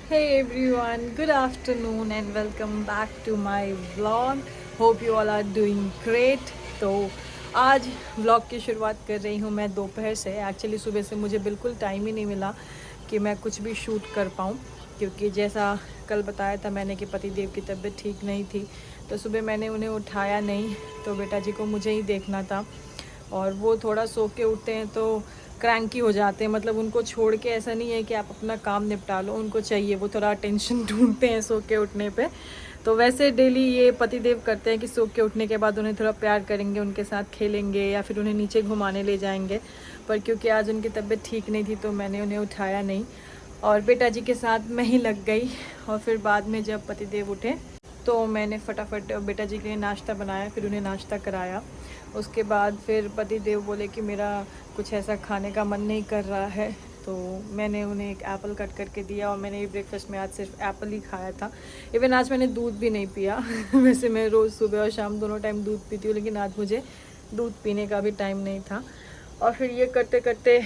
Hey everyone, good afternoon and welcome back to my vlog. Hope you all are doing great. तो आज vlog की शुरुआत कर रही हूँ मैं दोपहर से। एक्चुअली सुबह से मुझे बिल्कुल टाइम ही नहीं मिला कि मैं कुछ भी शूट कर पाऊँ, क्योंकि जैसा कल बताया था मैंने कि पति देव की तबीयत ठीक नहीं थी। तो सुबह मैंने उन्हें उठाया नहीं, तो बेटा जी को मुझे ही देखना था। और वो थोड़ा सो के उठते हैं तो क्रैंकी हो जाते हैं, मतलब उनको छोड़ के ऐसा नहीं है कि आप अपना काम निपटा लो, उनको चाहिए, वो थोड़ा अटेंशन ढूंढते हैं सो के उठने पे। तो वैसे डेली ये पतिदेव करते हैं कि सो के उठने के बाद उन्हें थोड़ा प्यार करेंगे, उनके साथ खेलेंगे या फिर उन्हें नीचे घुमाने ले जाएंगे। पर क्योंकि आज उनकी तबीयत ठीक नहीं थी तो मैंने उन्हें उठाया नहीं और बेटा जी के साथ मैं ही लग गई। और फिर बाद में जब पतिदेव उठे तो मैंने फटाफट बेटा जी के लिए नाश्ता बनाया, फिर उन्हें नाश्ता कराया। उसके बाद फिर पति देव बोले कि मेरा कुछ ऐसा खाने का मन नहीं कर रहा है, तो मैंने उन्हें एक एप्पल कट करके दिया और मैंने ब्रेकफास्ट में आज सिर्फ एप्पल ही खाया था। इवन आज मैंने दूध भी नहीं पिया वैसे मैं रोज़ सुबह और शाम दोनों टाइम दूध पीती हूँ, लेकिन आज मुझे दूध पीने का भी टाइम नहीं था। और फिर ये करते करते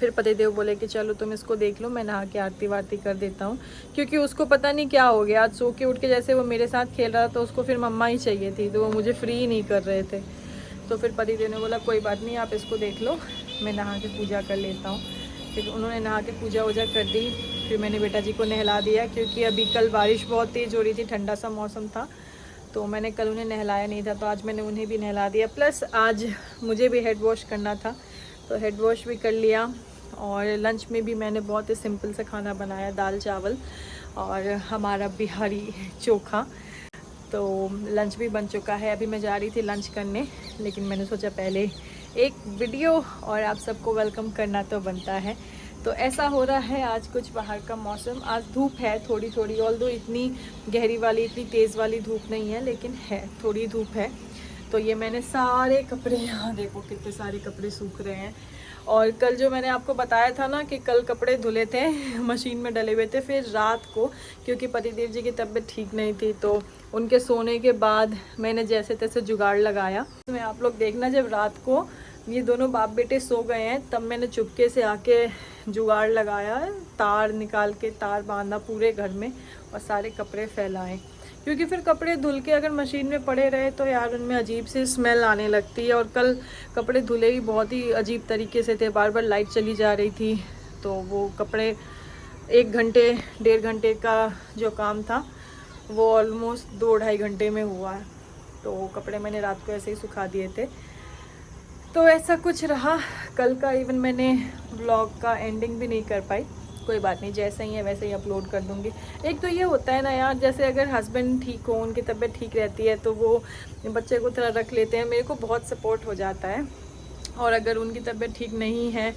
फिर पतिदेव बोले कि चलो तुम इसको देख लो, मैं नहा के आरती वारती कर देता हूँ, क्योंकि उसको पता नहीं क्या हो गया, आज सो के उठ के जैसे वो मेरे साथ खेल रहा था तो उसको फिर मम्मा ही चाहिए थी, तो वो मुझे फ्री नहीं कर रहे थे। तो फिर पतिदेव ने बोला कोई बात नहीं, आप इसको देख लो, मैं नहा के पूजा कर लेता हूँ। फिर उन्होंने नहा के पूजा वूजा कर दी। फिर मैंने बेटा जी को नहला दिया, क्योंकि अभी कल बारिश बहुत तेज़ हो रही थी, ठंडा सा मौसम था, तो मैंने कल उन्हें नहलाया नहीं था, तो आज मैंने उन्हें भी नहला दिया। प्लस आज मुझे भी हेड वॉश करना था, तो हेड वॉश भी कर लिया। और लंच में भी मैंने बहुत ही सिंपल सा खाना बनाया, दाल चावल और हमारा बिहारी चोखा। तो लंच भी बन चुका है। अभी मैं जा रही थी लंच करने, लेकिन मैंने सोचा पहले एक वीडियो और आप सबको वेलकम करना तो बनता है। तो ऐसा हो रहा है आज कुछ बाहर का मौसम, आज धूप है थोड़ी थोड़ी, ऑल्दो इतनी गहरी वाली इतनी तेज़ वाली धूप नहीं है, लेकिन है थोड़ी धूप है। तो ये मैंने सारे कपड़े, यहाँ देखो कितने सारे कपड़े सूख रहे हैं। और कल जो मैंने आपको बताया था ना कि कल कपड़े धुले थे मशीन में डले हुए थे, फिर रात को क्योंकि पतिदेव जी की तबीयत ठीक नहीं थी तो उनके सोने के बाद मैंने जैसे तैसे जुगाड़ लगाया। मैं आप लोग देखना, जब रात को ये दोनों बाप बेटे सो गए हैं तब मैंने चुपके से आके जुगाड़ लगाया, तार निकाल के तार बांधा पूरे घर में और सारे कपड़े फैलाए, क्योंकि फिर कपड़े धुल के अगर मशीन में पड़े रहे तो यार उनमें अजीब सी स्मेल आने लगती है। और कल कपड़े धुले ही बहुत ही अजीब तरीके से थे, बार बार लाइट चली जा रही थी, तो वो कपड़े 1 घंटे 1.5 घंटे का जो काम था वो ऑलमोस्ट 2-2.5 घंटे में हुआ है। तो कपड़े मैंने रात को ऐसे ही सुखा दिए थे। तो ऐसा कुछ रहा कल का। इवन मैंने ब्लॉग का एंडिंग भी नहीं कर पाई, कोई बात नहीं, जैसे ही है वैसे ही अपलोड कर दूँगी। एक तो ये होता है ना यार, जैसे अगर हस्बैंड ठीक हो, उनकी तबीयत ठीक रहती है तो वो बच्चे को थोड़ा रख लेते हैं, मेरे को बहुत सपोर्ट हो जाता है। और अगर उनकी तबीयत ठीक नहीं है,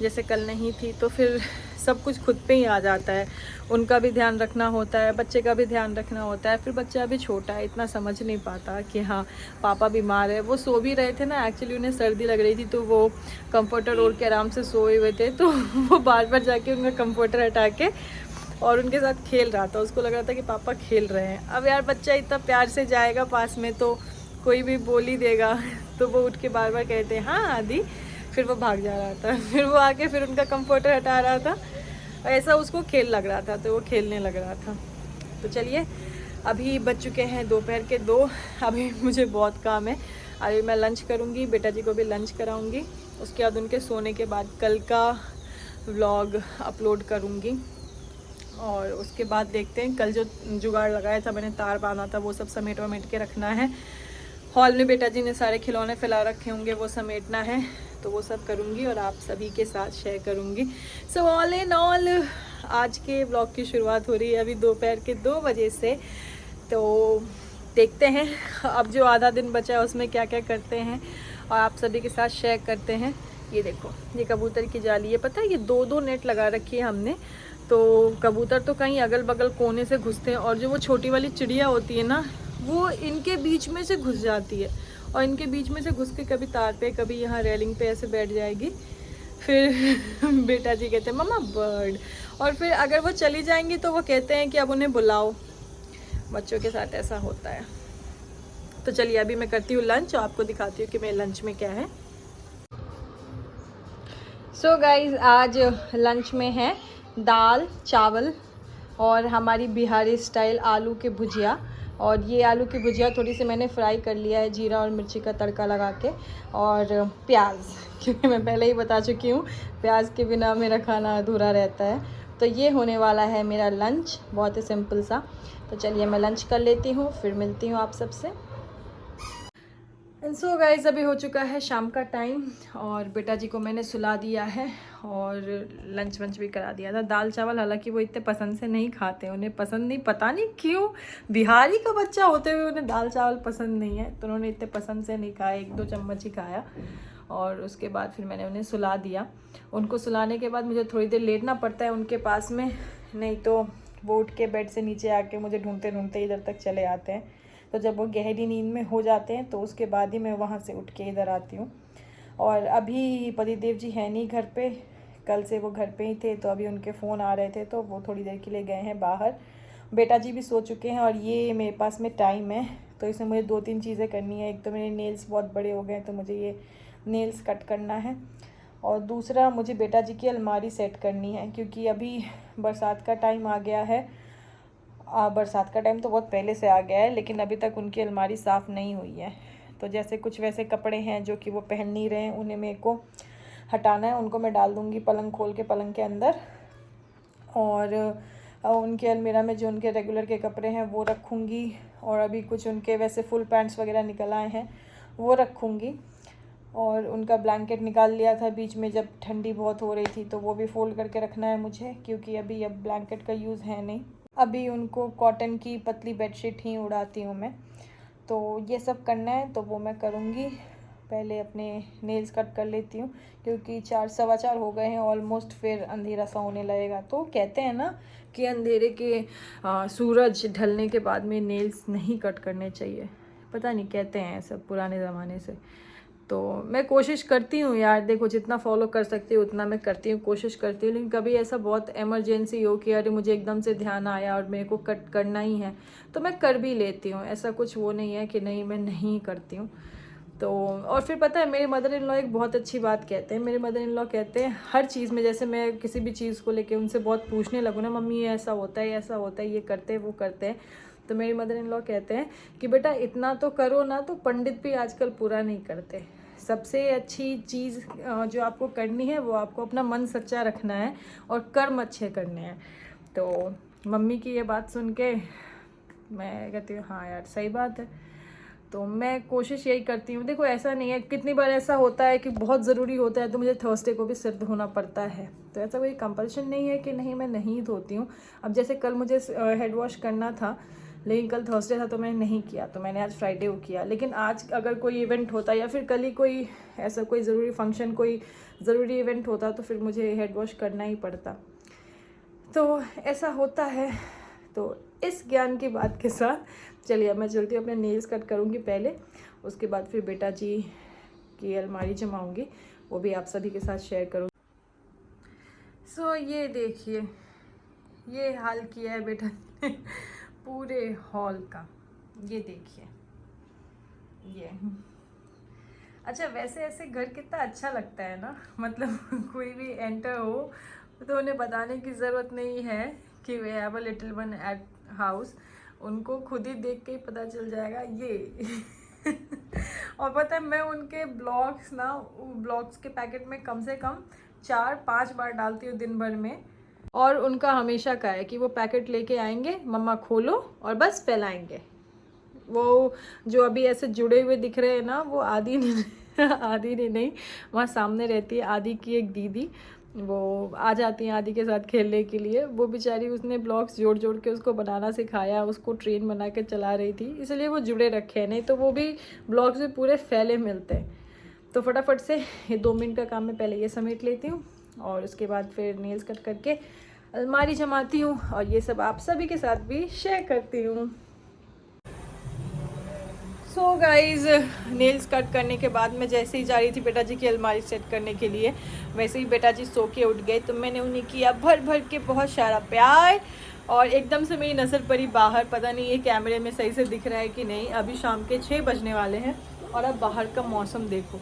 जैसे कल नहीं थी, तो फिर सब कुछ खुद पे ही आ जाता है। उनका भी ध्यान रखना होता है, बच्चे का भी ध्यान रखना होता है। फिर बच्चा भी छोटा है, इतना समझ नहीं पाता कि हाँ पापा बीमार है। वो सो भी रहे थे ना, एक्चुअली उन्हें सर्दी लग रही थी तो वो कंफर्टर ओढ़ के आराम से सोए हुए थे, तो वो बार बार जाके उनका कंफर्टर हटा के और उनके साथ खेल रहा था। उसको लग रहा था कि पापा खेल रहे हैं। अब यार बच्चा इतना प्यार से जाएगा पास में तो कोई भी बोल ही देगा, तो वो उठ के बार बार कहते हैं हाँ आदि, फिर वो भाग जा रहा था, फिर वो आके फिर उनका कंफर्टर हटा रहा था। ऐसा उसको खेल लग रहा था तो वो खेलने लग रहा था। तो चलिए, अभी बज चुके हैं दोपहर के 2। अभी मुझे बहुत काम है। अभी मैं लंच करूँगी, बेटा जी को भी लंच कराऊँगी, उसके बाद उनके सोने के बाद कल का व्लॉग अपलोड करूँगी। और उसके बाद देखते हैं, कल जो जुगाड़ लगाया था मैंने, तार बांधा था, वो सब समेट वमेट के रखना है। हॉल में बेटा जी ने सारे खिलौने फैला रखे होंगे, वो समेटना है, तो वो सब करूँगी और आप सभी के साथ शेयर करूँगी। सो ऑल इन ऑल आज के ब्लॉग की शुरुआत हो रही है अभी दोपहर के 2 बजे से। तो देखते हैं अब जो आधा दिन बचा है उसमें क्या क्या करते हैं और आप सभी के साथ शेयर करते हैं। ये देखो, ये कबूतर की जाली है, पता है ये 2-2 नेट लगा रखी है हमने, तो कबूतर तो कहीं अगल बगल कोने से घुसते हैं, और जो वो छोटी वाली चिड़िया होती है ना, वो इनके बीच में से घुस जाती है, और इनके बीच में से घुस के कभी तार पे कभी यहाँ रेलिंग पे ऐसे बैठ जाएगी। फिर बेटा जी कहते हैं मम्मा बर्ड, और फिर अगर वो चली जाएंगी तो वो कहते हैं कि अब उन्हें बुलाओ। बच्चों के साथ ऐसा होता है। तो चलिए अभी मैं करती हूँ लंच और आपको दिखाती हूँ कि मेरे लंच में क्या है। सो गाइज, आज लंच में है दाल चावल और हमारी बिहारी स्टाइल आलू के भुजिया। और ये आलू की भुजिया थोड़ी सी मैंने फ्राई कर लिया है जीरा और मिर्ची का तड़का लगा के, और प्याज क्योंकि मैं पहले ही बता चुकी हूँ प्याज के बिना मेरा खाना अधूरा रहता है। तो ये होने वाला है मेरा लंच, बहुत ही सिंपल सा। तो चलिए मैं लंच कर लेती हूँ, फिर मिलती हूँ आप सबसे। सो गाइस, अभी हो चुका है शाम का टाइम और बेटा जी को मैंने सुला दिया है और लंच वंच भी करा दिया था। दाल चावल हालांकि वो इतने पसंद से नहीं खाते, उन्हें पसंद नहीं, पता नहीं क्यों, बिहारी का बच्चा होते हुए उन्हें दाल चावल पसंद नहीं है, तो उन्होंने इतने पसंद से नहीं खाया, 1-2 चम्मच ही खाया। और उसके बाद फिर मैंने उन्हें सुला दिया। उनको सुलाने के बाद मुझे थोड़ी देर लेटना पड़ता है उनके पास में, नहीं तो वो उठ के बेड से नीचे आके मुझे ढूंढते ढूंढते इधर तक चले आते हैं। तो जब वो गहरी नींद में हो जाते हैं तो उसके बाद ही मैं वहाँ से उठ के इधर आती हूँ। और अभी पतिदेव जी हैं नहीं घर पे, कल से वो घर पे ही थे, तो अभी उनके फ़ोन आ रहे थे तो वो थोड़ी देर के लिए गए हैं बाहर। बेटा जी भी सो चुके हैं और ये मेरे पास में टाइम है, तो इसमें मुझे 2-3 चीज़ें करनी है। एक तो मेरे नेल्स बहुत बड़े हो गए हैं तो मुझे ये नेल्स कट करना है, और दूसरा मुझे बेटा जी की अलमारी सेट करनी है, क्योंकि अभी बरसात का टाइम आ गया है। बरसात का टाइम तो बहुत पहले से आ गया है, लेकिन अभी तक उनकी अलमारी साफ़ नहीं हुई है। तो जैसे कुछ वैसे कपड़े हैं जो कि वो पहन नहीं रहे हैं, उन्हें मेरे को हटाना है, उनको मैं डाल दूँगी पलंग खोल के पलंग के अंदर। और उनके अलमीरा में जो उनके रेगुलर के कपड़े हैं वो रखूँगी, और अभी कुछ उनके वैसे फुल पैंट्स वगैरह निकल आए हैं वो रखूँगी। और उनका ब्लैंकेट निकाल लिया था बीच में जब ठंडी बहुत हो रही थी, तो वो भी फ़ोल्ड करके रखना है मुझे, क्योंकि अभी अब ब्लैंकेट का यूज़ है नहीं। अभी उनको कॉटन की पतली बेडशीट ही उड़ाती हूँ मैं। तो ये सब करना है तो वो मैं करूँगी। पहले अपने नेल्स कट कर लेती हूँ, क्योंकि 4-4:15 हो गए हैं ऑलमोस्ट, फिर अंधेरा सा होने लगेगा। तो कहते हैं ना कि अंधेरे के सूरज ढलने के बाद में नेल्स नहीं कट करने चाहिए, पता नहीं कहते हैं सब पुराने ज़माने से। तो मैं कोशिश करती हूँ यार, देखो जितना फॉलो कर सकती हूँ उतना मैं करती हूँ, कोशिश करती हूँ। लेकिन कभी ऐसा बहुत इमरजेंसी हो कि अरे मुझे एकदम से ध्यान आया और मेरे को कट करना ही है, तो मैं कर भी लेती हूँ। ऐसा कुछ वो नहीं है कि नहीं मैं नहीं करती हूँ। तो और फिर पता है, मेरे मदर इन लॉ एक बहुत अच्छी बात कहते हैं। मेरे मदर इन लॉ कहते हैं हर चीज़ में, जैसे मैं किसी भी चीज़ को लेके उनसे बहुत पूछने लगूँ ना, मम्मी ये ऐसा होता है, ऐसा होता है, ये करते हैं वो करते हैं, तो मेरी मदर इन लॉ कहते हैं कि बेटा इतना तो करो ना, तो पंडित भी आजकल पूरा नहीं करते। सबसे अच्छी चीज़ जो आपको करनी है वो आपको अपना मन सच्चा रखना है और कर्म अच्छे करने हैं। तो मम्मी की ये बात सुन के मैं कहती हूँ हाँ यार सही बात है। तो मैं कोशिश यही करती हूँ। देखो ऐसा नहीं है, कितनी बार ऐसा होता है कि बहुत ज़रूरी होता है तो मुझे थर्सडे को भी सिर धोना पड़ता है, तो ऐसा कोई कंपल्शन नहीं है कि नहीं मैं नहीं धोती हूँ। अब जैसे कल मुझे हेड वॉश करना था, लेकिन कल थर्सडे था तो मैंने नहीं किया, तो मैंने आज फ्राइडे को किया। लेकिन आज अगर कोई इवेंट होता या फिर कल ही कोई ऐसा कोई ज़रूरी फंक्शन, कोई ज़रूरी इवेंट होता तो फिर मुझे हेड वॉश करना ही पड़ता। तो ऐसा होता है। तो इस ज्ञान की बात के साथ चलिए मैं चलती हूँ, अपने नेल्स कट करूँगी पहले, उसके बाद फिर बेटा जी की अलमारी जमाऊँगी, वो भी आप सभी के साथ शेयर करूँगी। सो ये देखिए, ये हाल किया है बेटा ने पूरे हॉल का, ये देखिए ये। अच्छा वैसे ऐसे घर कितना अच्छा लगता है ना, मतलब कोई भी एंटर हो तो उन्हें बताने की ज़रूरत नहीं है कि we have a little one at house, उनको खुद ही देख के ही पता चल जाएगा ये और पता है मैं उनके ब्लॉग्स के पैकेट में कम से कम 4-5 बार डालती हूँ दिन भर में, और उनका हमेशा का है कि वो पैकेट लेके आएंगे, मम्मा खोलो और बस फैलाएंगे। वो जो अभी ऐसे जुड़े हुए दिख रहे हैं ना, वो आदि ने आदि ने नहीं, वहाँ सामने रहती है आदि की एक दीदी, वो आ जाती हैं आदि के साथ खेलने के लिए। वो बेचारी, उसने ब्लॉक्स जोड़ जोड़ के उसको बनाना सिखाया, उसको ट्रेन बना के चला रही थी, इसलिए वो जुड़े रखे हैं, नहीं तो वो भी ब्लॉक्स में पूरे फैले मिलते हैं। तो फटाफट से ये 2 मिनट का काम मैं पहले ये समेट लेती हूँ, और उसके बाद फिर नेल्स कट करके अलमारी जमाती हूँ, और ये सब आप सभी के साथ भी शेयर करती हूँ। सो गाइज, नेल्स कट करने के बाद मैं जैसे ही जा रही थी बेटा जी की अलमारी सेट करने के लिए, वैसे ही बेटा जी सो के उठ गए, तो मैंने उन्हें किया भर भर के बहुत सारा प्यार। और एकदम से मेरी नज़र पड़ी बाहर, पता नहीं ये कैमरे में सही से दिख रहा है कि नहीं, अभी शाम के 6 बजने वाले हैं, और अब बाहर का मौसम देखो,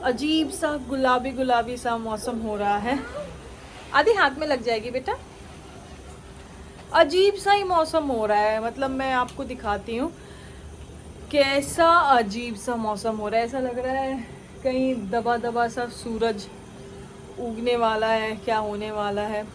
अजीब सा गुलाबी गुलाबी सा मौसम हो रहा है। आधी हाथ में लग जाएगी बेटा, अजीब सा ही मौसम हो रहा है, मतलब मैं आपको दिखाती हूँ कैसा अजीब सा मौसम हो रहा है। ऐसा लग रहा है कहीं दबा दबा सा सूरज उगने वाला है, क्या होने वाला है।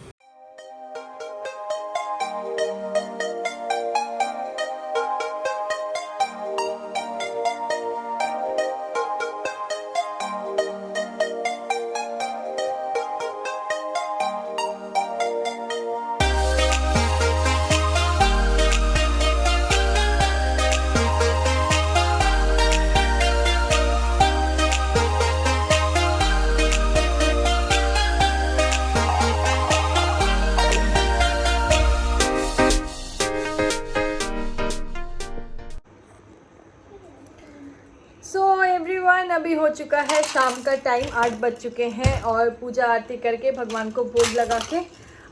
सो एवरीवन, अभी हो चुका है शाम का टाइम, 8 बज चुके हैं और पूजा आरती करके भगवान को भोग लगा के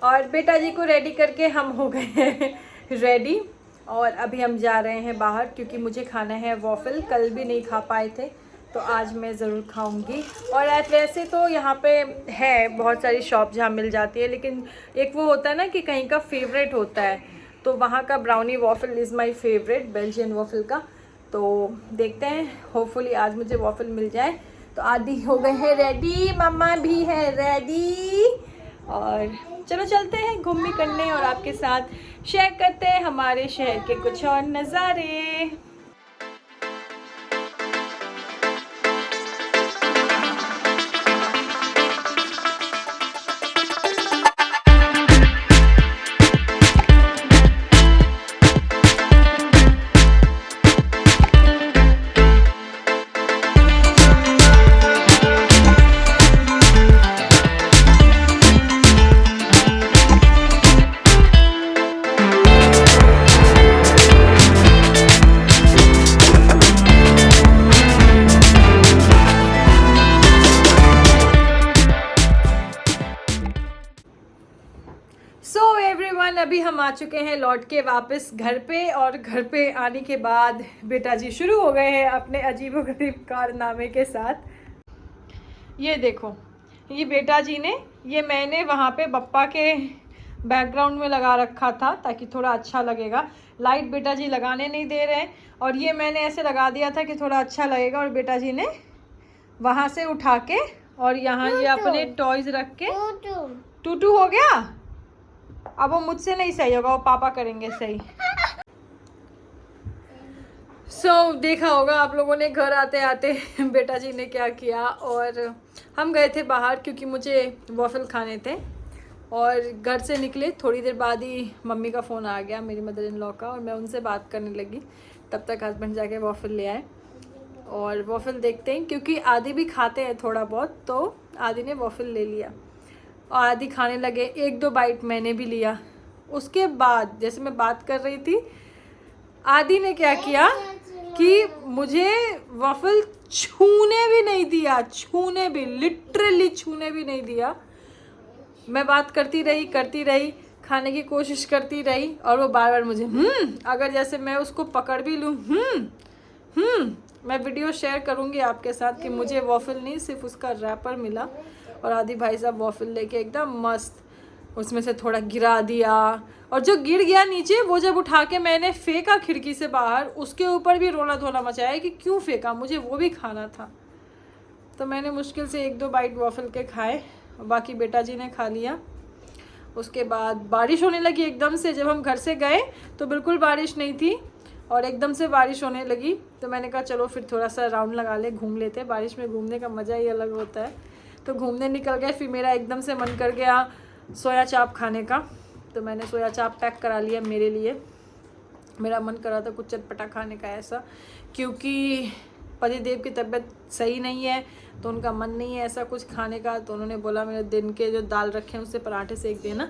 और बेटा जी को रेडी करके हम हो गए हैं रेडी। और अभी हम जा रहे हैं बाहर क्योंकि मुझे खाना है वॉफल। कल भी नहीं खा पाए थे तो आज मैं ज़रूर खाऊंगी। और वैसे तो यहाँ पे है बहुत सारी शॉप जहाँ मिल जाती है, लेकिन एक वो होता है ना कि कहीं का फेवरेट होता है, तो वहाँ का brownie waffle is my favourite, Belgian waffle का। तो देखते हैं, होपफुली आज मुझे वॉफल मिल जाए। तो आदि हो गए हैं रेडी, मम्मा भी है रेडी, और चलो चलते हैं घूमने करने और आपके साथ शेयर करते हैं हमारे शहर के कुछ और नज़ारे। सो एवरीवन, अभी हम आ चुके हैं लौट के वापस घर पे। और घर पे आने के बाद बेटा जी शुरू हो गए हैं अपने अजीबोगरीब कारनामे के साथ। ये देखो, ये बेटा जी ने, ये मैंने वहाँ पे बप्पा के बैकग्राउंड में लगा रखा था ताकि थोड़ा अच्छा लगेगा। लाइट बेटा जी लगाने नहीं दे रहे हैं, और ये मैंने ऐसे लगा दिया था कि थोड़ा अच्छा लगेगा। और बेटा जी ने वहाँ से उठा के और यहाँ ये अपने टॉयज रख के टूटू हो गया। अब वो मुझसे नहीं सही होगा, वो पापा करेंगे सही। सो देखा होगा आप लोगों ने घर आते आते बेटा जी ने क्या किया। और हम गए थे बाहर क्योंकि मुझे वॉफल खाने थे, और घर से निकले थोड़ी देर बाद ही मम्मी का फ़ोन आ गया, मेरी मदर इन लॉ का, और मैं उनसे बात करने लगी। तब तक हस्बैंड जाके वॉफल ले आए और वॉफल देखते हैं, क्योंकि आदि भी खाते हैं थोड़ा बहुत, तो आदि ने वॉफल ले लिया और आदि खाने लगे। 1-2 बाइट मैंने भी लिया। उसके बाद जैसे मैं बात कर रही थी, आदि ने क्या किया कि मुझे वॉफल छूने भी नहीं दिया, छूने भी, लिटरली छूने भी नहीं दिया। मैं बात करती रही, खाने की कोशिश करती रही, और वो बार बार मुझे अगर जैसे मैं उसको पकड़ भी लूँ मैं वीडियो शेयर करूँगी आपके साथ कि मुझे वॉफल नहीं, सिर्फ उसका रैपर मिला। और आदि भाई साहब वॉफल लेके एकदम मस्त उसमें से थोड़ा गिरा दिया, और जो गिर गया नीचे वो जब उठा के मैंने फेंका खिड़की से बाहर, उसके ऊपर भी रोना धोना मचाया कि क्यों फेंका, मुझे वो भी खाना था। तो मैंने मुश्किल से 1-2 बाइट वॉफल के खाए, बाकी बेटा जी ने खा लिया। उसके बाद बारिश होने लगी एकदम से। जब हम घर से गए तो बिल्कुल बारिश नहीं थी, और एकदम से बारिश होने लगी। तो मैंने कहा चलो फिर थोड़ा सा राउंड लगा ले, घूम लेते। बारिश में घूमने का मज़ा ही अलग होता है। तो घूमने निकल गए। फिर मेरा एकदम से मन कर गया सोया चाप खाने का, तो मैंने सोया चाप पैक करा लिया मेरे लिए। मेरा मन कर रहा था कुछ चटपटा खाने का ऐसा, क्योंकि पतिदेव की तबीयत सही नहीं है, तो उनका मन नहीं है ऐसा कुछ खाने का। तो उन्होंने बोला मेरे दिन के जो दाल रखे हैं उससे पराठे सेक देना,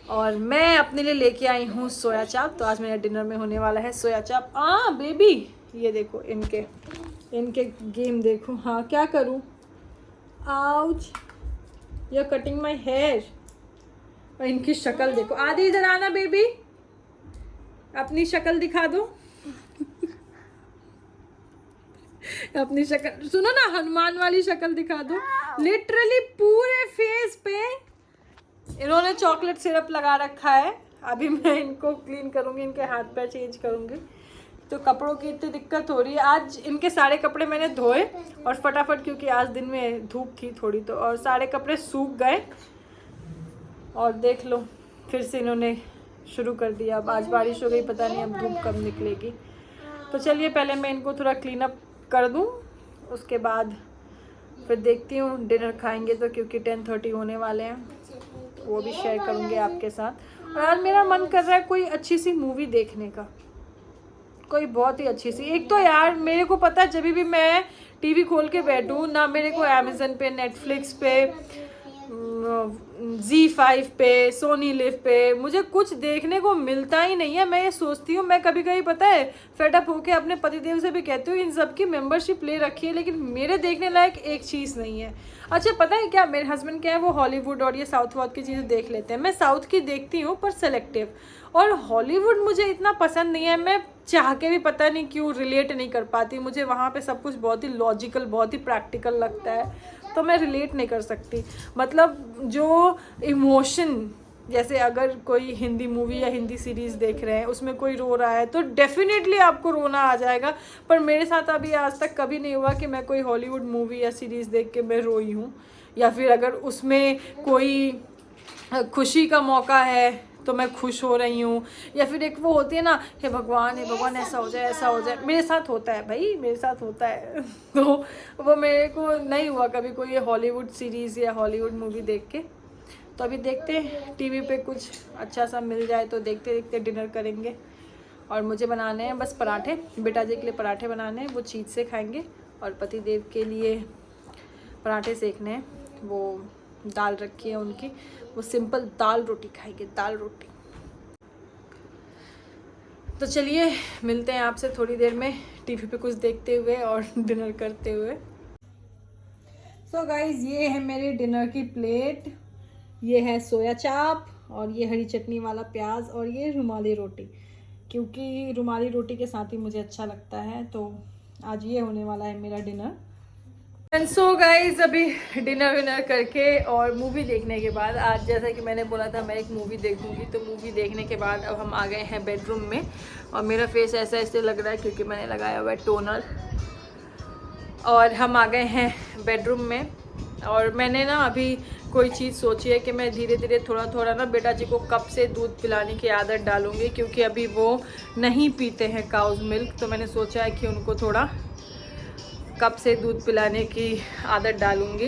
और मैं अपने लिए लेके आई हूँ सोया चाप। तो आज मेरे डिनर में होने वाला है सोया चाप। बेबी, ये देखो इनके गेम देखो। हाँ, क्या करूँ? Ouch, you are cutting my hair. और इनकी शक्ल देखो। आदि इधर आना बेबी, अपनी शक्ल दिखा दो। अपनी शक्ल सुनो ना, हनुमान वाली शक्ल दिखा दो। लिटरली पूरे फेस पे इन्होंने चॉकलेट सिरप लगा रखा है। अभी मैं इनको क्लीन करूँगी, इनके हाथ पैर चेंज करूँगी। तो कपड़ों की इतनी दिक्कत हो रही है। आज इनके सारे कपड़े मैंने धोए और फटाफट, क्योंकि आज दिन में धूप थी थोड़ी, तो और सारे कपड़े सूख गए। और देख लो फिर से इन्होंने शुरू कर दिया। अब आज बारिश हो गई, पता नहीं अब धूप कब निकलेगी। तो चलिए पहले मैं इनको थोड़ा क्लीन अप कर दूँ, उसके बाद फिर देखती हूँ डिनर खाएंगे तो, क्योंकि 10:30 होने वाले हैं, तो वो भी शेयर करूँगी आपके साथ। और आज मेरा मन कर रहा है कोई अच्छी सी मूवी देखने का, कोई बहुत ही अच्छी सी। एक तो यार मेरे को पता है जब भी मैं टीवी खोल के बैठूँ ना, मेरे को अमेज़न पे, नेटफ्लिक्स पे, Z5 पे, सोनी लिव पे मुझे कुछ देखने को मिलता ही नहीं है। मैं ये सोचती हूँ, मैं कभी कभी पता है फेडअप होके अपने पतिदेव से भी कहती हूँ इन सब की मेंबरशिप ले रखी है, लेकिन मेरे देखने लायक एक चीज़ नहीं है। अच्छा पता है क्या, मेरे हस्बैंड क्या है, वो हॉलीवुड और ये साउथ वाउथ की चीज़ें देख लेते हैं। मैं साउथ की देखती हूँ पर सेलेक्टिव, और हॉलीवुड मुझे इतना पसंद नहीं है। मैं चाह के भी पता नहीं क्यों रिलेट नहीं कर पाती। मुझे वहाँ पे सब कुछ बहुत ही लॉजिकल, बहुत ही प्रैक्टिकल लगता है, तो मैं रिलेट नहीं कर सकती। मतलब जो इमोशन, जैसे अगर कोई हिंदी मूवी या हिंदी सीरीज़ देख रहे हैं, उसमें कोई रो रहा है तो डेफिनेटली आपको रोना आ जाएगा। पर मेरे साथ अभी आज तक कभी नहीं हुआ कि मैं कोई हॉलीवुड मूवी या सीरीज़ देख के मैं रोई हूँ, या फिर अगर उसमें कोई खुशी का मौका है तो मैं खुश हो रही हूँ, या फिर एक वो होती है ना, हे भगवान ऐसा हो जाए, ऐसा हो जाए। मेरे साथ होता है भाई, मेरे साथ होता है। तो वो मेरे को नहीं हुआ कभी कोई हॉलीवुड सीरीज़ या हॉलीवुड मूवी देख के। तो अभी देखते हैं टीवी पे कुछ अच्छा सा मिल जाए तो देखते देखते डिनर करेंगे। और मुझे बनाने हैं बस पराठे, बेटा जी के लिए पराठे बनाने हैं, वो चीज़ से खाएंगे। और पति देव के लिए पराठे सेकने हैं, वो दाल रखी है उनकी, वो सिंपल दाल रोटी खाएंगे, दाल रोटी। तो चलिए मिलते हैं आपसे थोड़ी देर में टीवी पे कुछ देखते हुए और डिनर करते हुए। सो गाइज ये है मेरे डिनर की प्लेट, ये है सोया चाप, और ये हरी चटनी वाला प्याज, और ये रुमाली रोटी, क्योंकि रुमाली रोटी के साथ ही मुझे अच्छा लगता है। तो आज ये होने वाला है मेरा डिनर। एंड सो गाइज अभी डिनर विनर करके और मूवी देखने के बाद, आज जैसा कि मैंने बोला था मैं एक मूवी देखूंगी, तो मूवी देखने के बाद अब हम आ गए हैं बेडरूम में। और मेरा फेस ऐसा ऐसे लग रहा है क्योंकि मैंने लगाया हुआ है टोनर। और हम आ गए हैं बेडरूम में, और मैंने ना अभी कोई चीज़ सोची है कि मैं धीरे धीरे थोड़ा थोड़ा ना बेटा जी को कप से दूध पिलाने की आदत डालूंगी, क्योंकि अभी वो नहीं पीते हैं काउज मिल्क। तो मैंने सोचा है कि उनको थोड़ा कप से दूध पिलाने की आदत डालूंगी।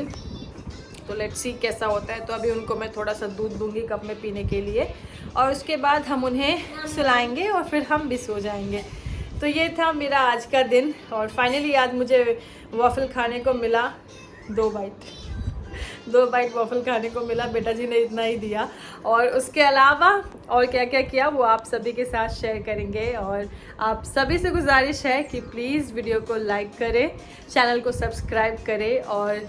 तो लेट्स सी कैसा होता है। तो अभी उनको मैं थोड़ा सा दूध दूंगी कप में पीने के लिए, और उसके बाद हम उन्हें सुलाएंगे और फिर हम भी सो जाएंगे। तो ये था मेरा आज का दिन। और फाइनली आज मुझे वॉफल खाने को मिला, 2 बाइट वॉफल खाने को मिला, बेटा जी ने इतना ही दिया। और उसके अलावा और क्या क्या किया वो आप सभी के साथ शेयर करेंगे। और आप सभी से गुजारिश है कि प्लीज़ वीडियो को लाइक करें, चैनल को सब्सक्राइब करें और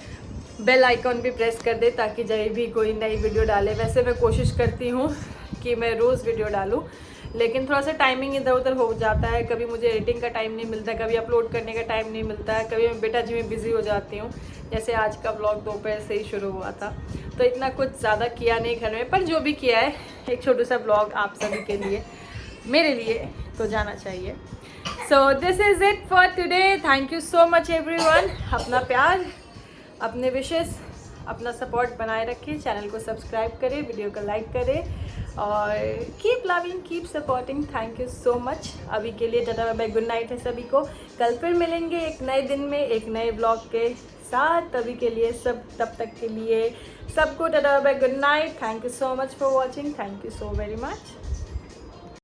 बेल आइकॉन भी प्रेस कर दे, ताकि जब भी कोई नई वीडियो डाले, वैसे मैं कोशिश करती हूँ कि मैं रोज़ वीडियो डालूँ, लेकिन थोड़ा सा टाइमिंग इधर उधर हो जाता है। कभी मुझे एडिटिंग का टाइम नहीं मिलता, कभी अपलोड करने का टाइम नहीं मिलता है, कभी मैं बेटा जी में बिज़ी हो जाती हूँ। जैसे आज का व्लॉग दोपहर से ही शुरू हुआ था, तो इतना कुछ ज़्यादा किया नहीं घर में, पर जो भी किया है एक छोटा सा व्लॉग आप सभी के लिए, मेरे लिए तो जाना चाहिए। So this is it for today. Thank you so much everyone. अपना प्यार, अपने विशेस, अपना सपोर्ट बनाए रखें, चैनल को सब्सक्राइब करें, वीडियो को लाइक करें, और keep loving, keep supporting. Thank you so much. अभी के लिए tata bye bye, good night है सभी को। कल फिर मिलेंगे एक नए दिन में एक नए ब्लॉग के साथ। तभी के लिए तब तक के लिए सबको tata bye bye, good night. Thank you so much for watching, thank you so very much.